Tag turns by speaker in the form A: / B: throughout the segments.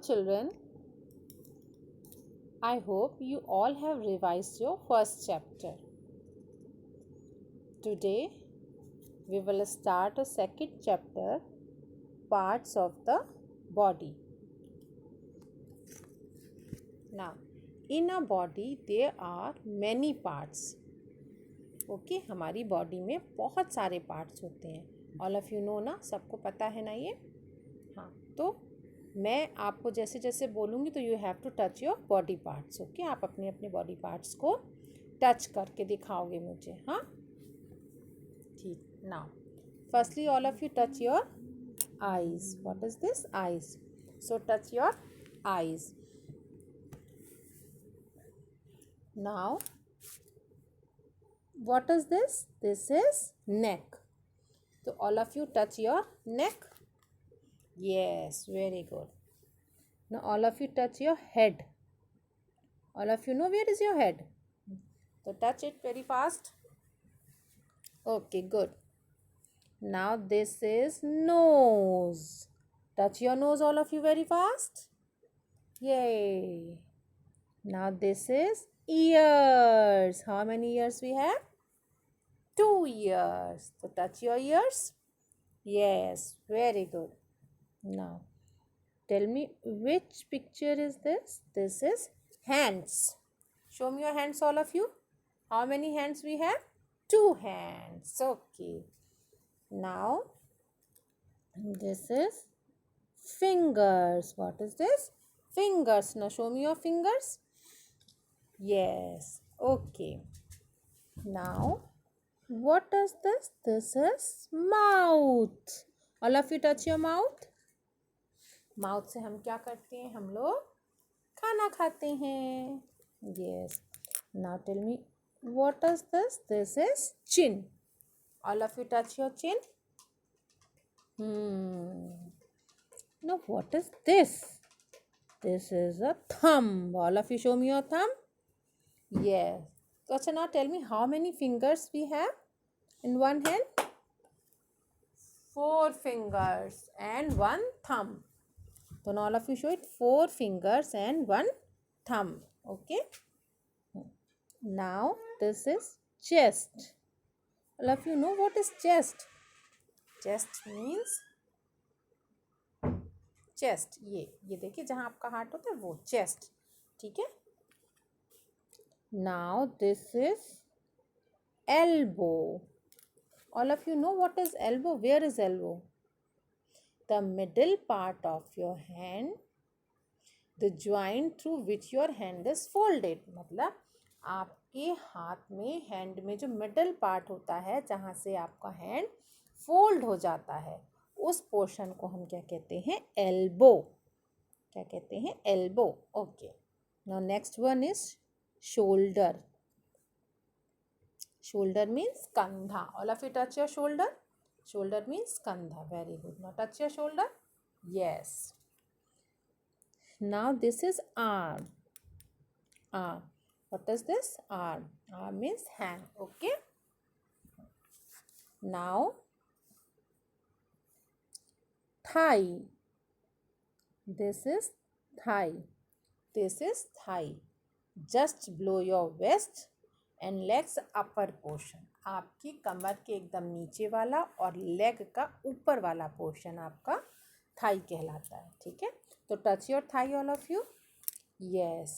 A: children, I hope you all have revised your first chapter. Today, we will start a second chapter, parts of the body. Now, in a body, there are many parts. Okay हमारी body में बहुत सारे parts होते हैं. All of you know ना, सबको पता है ना ये. हाँ, तो मैं आपको जैसे जैसे बोलूँगी तो you have to touch your body parts. Okay, आप अपने अपने बॉडी पार्ट्स को टच करके दिखाओगे मुझे. हाँ, ठीक. Now firstly all of you touch your eyes. What is this? Eyes. So touch your eyes. Now what is this? This is neck. So all of you touch your neck. Yes, very good. Now all of you touch your head. All of you know where is your head? So touch it very fast. Okay, good. Now this is nose. Touch your nose, all of you, very fast. Yay. Now this is ears. How many ears we have? 2 ears. So touch your ears. Yes, very good. Now tell me, which picture is this? This is hands. Show me your hands, all of you. How many hands we have? 2 hands. Okay. Now this is fingers. What is this? Fingers. Now show me your fingers. Yes. Okay. Now what is this? This is mouth. All of you touch your mouth. Mouth से हम क्या करते हैं? हम लोग खाना खाते हैं. Yes. Now tell me, what is this? This is chin. All of you touch your chin. Now what is this? This is a thumb. All of you show me your thumb. Yes. So now tell me, how many fingers we have in one hand? 4 fingers and 1 thumb. So now all of you show it. 4 fingers and 1 thumb. Okay. Now this is chest. All of you know what is chest? Chest means chest. ये देखिए जहाँ आपका heart होता है वो chest. ठीक है. Now this is elbow. All of you know what is elbow? Where is elbow? The middle part of your hand, the joint through which your hand is folded. मतलब आपके हाथ में, हैंड में जो मिडल पार्ट होता है जहाँ से आपका हैंड फोल्ड हो जाता है, उस पोर्शन को हम क्या कहते हैं? एल्बो. क्या कहते हैं? Elbow. Okay. Now next one is shoulder. Shoulder means kandha. All of you touch your shoulder. Shoulder means kandha. Very good. Now touch your shoulder. Yes. Now this is arm. Arm. What is this? Arm. Arm means hand. Okay. Now thigh. This is thigh. This is thigh. Just below your waist and legs upper portion. आपकी कमर के एकदम नीचे वाला और leg का ऊपर वाला portion आपका थाई कहलाता है. ठीक है. तो touch your thigh, all of you. Yes.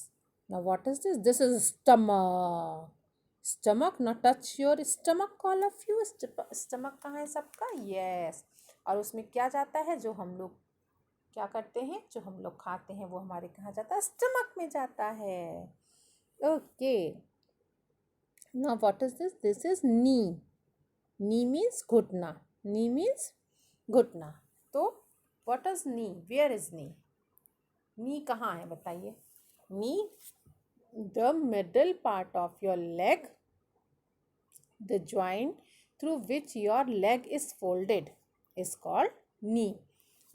A: Now what is this? This is stomach. Stomach. Now touch your stomach, all of you. Stomach कहाँ है सबका? यस. और उसमें क्या जाता है? जो हम लोग क्या करते हैं, जो हम लोग खाते हैं, वो हमारे कहाँ जाता है? स्टमक में जाता है. Okay. Now what is this? This is knee. Knee means घुटना. Knee means घुटना. तो what is knee? Where is knee? Knee कहाँ है बताइए? Knee, the middle part of your leg, the joint through which your leg is folded is called knee.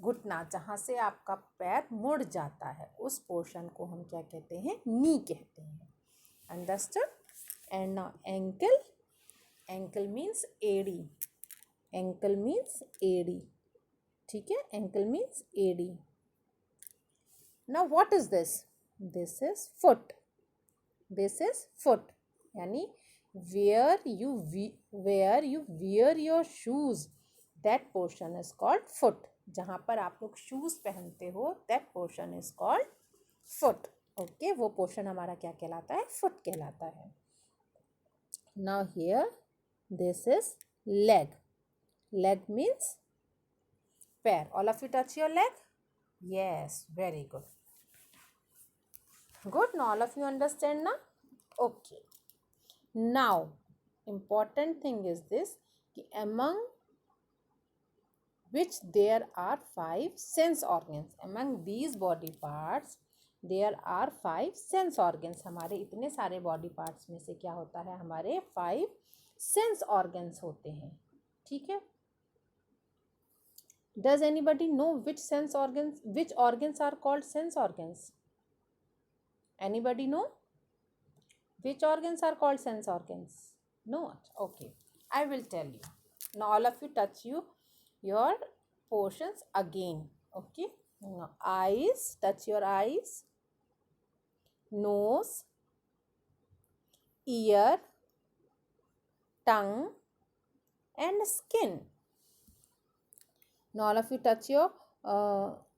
A: घुटना, जहाँ से आपका पैर मुड़ जाता है, उस पोर्शन को हम क्या कहते हैं? नी कहते हैं. Understood? And now ankle. Ankle means एड़ी. Ankle means एड़ी. ठीक है. Ankle means एड़ी. Now what is this? This is foot. This is foot. यानी where you wear your shoes, that portion is called foot. जहाँ पर आप लोग शूज पहनते हो, that portion is called foot. Okay, वो पोर्शन हमारा क्या कहलाता है? फुट कहलाता है. Now here this is leg. Leg means पैर. All of you touch your leg? Yes, very good. Good. Now all of you understand now? Okay. Now important thing is this, कि among which there are 5 sense organs. Among these body parts there are 5 sense organs. हमारे इतने सारे body parts में से क्या होता है? हमारे 5 सेंस ऑर्गन्स होते हैं. ठीक है. Does anybody know which organs are called sense organs? Anybody know which organs are called sense organs? No? Okay, I will tell you. Now all of you touch your portions again. Okay. Now eyes, touch your eyes. Nose, ear, tongue and skin. Now all of you touch your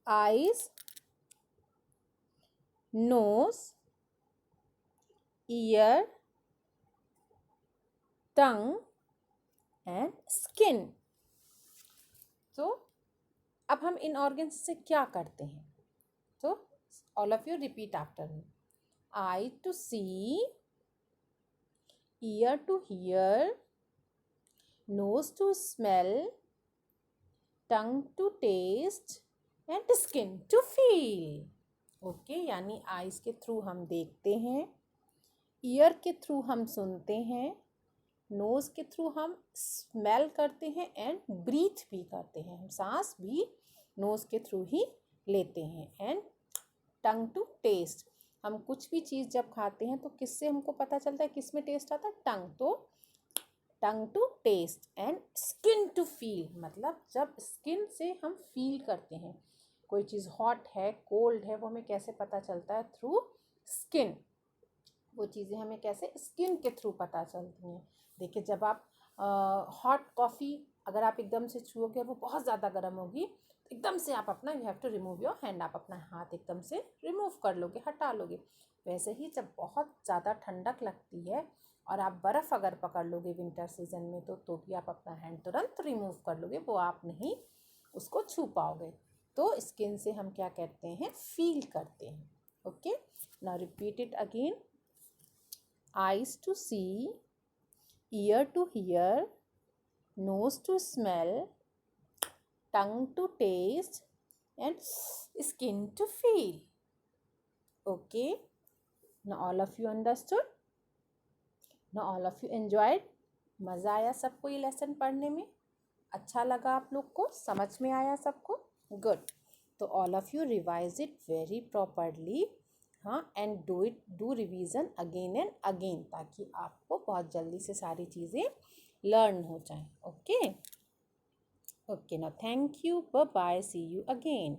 A: eyes, nose, ear, tongue and skin. तो अब हम इन organs से क्या करते हैं? तो all of you repeat after me. Eye to see, ear to hear, nose to smell, tongue to taste and skin to feel. Okay, यानी eyes के थ्रू हम देखते हैं, ईयर के थ्रू हम सुनते हैं, नोज़ के थ्रू हम स्मेल करते हैं एंड ब्रीथ भी करते हैं. हम सांस भी नोज़ के थ्रू ही लेते हैं. एंड टंग टू टेस्ट, हम कुछ भी चीज़ जब खाते हैं तो किससे हमको पता चलता है किस में टेस्ट आता है? टंग. तो tongue to taste. And skin to feel, मतलब जब स्किन से हम फील करते हैं कोई चीज़ हॉट है, कोल्ड है, वो हमें कैसे पता चलता है? Through skin. वो चीज़ें हमें कैसे? स्किन के थ्रू पता चलती हैं. देखिए, जब आप हॉट कॉफ़ी अगर आप एकदम से छुओगे, वो बहुत ज़्यादा गर्म होगी, तो एकदम से आप अपना you have to remove your hand, आप अपना हाथ एकदम से रिमूव कर लोगे, हटा लोगे. वैसे ही जब बहुत ज़्यादा ठंडक लगती है और आप बर्फ़ अगर पकड़ लोगे विंटर सीजन में, तो भी आप अपना हैंड तुरंत रिमूव कर लोगे, वो आप नहीं उसको छू पाओगे. तो स्किन से हम क्या करते हैं? फील करते हैं. Okay, now repeat it again. Eyes to see, ear to hear, nose to smell, tongue to taste and skin to feel. Okay, now all of you understood? Now all of you enjoyed? मज़ा आया सबको ये lesson पढ़ने में? अच्छा लगा आप लोग को? समझ में आया सबको? गुड. तो all of you revise it very properly. हाँ, and do revision again and again, ताकि आपको बहुत जल्दी से सारी चीज़ें लर्न हो जाएं. Okay. Okay, now thank you. Bye bye. See you again.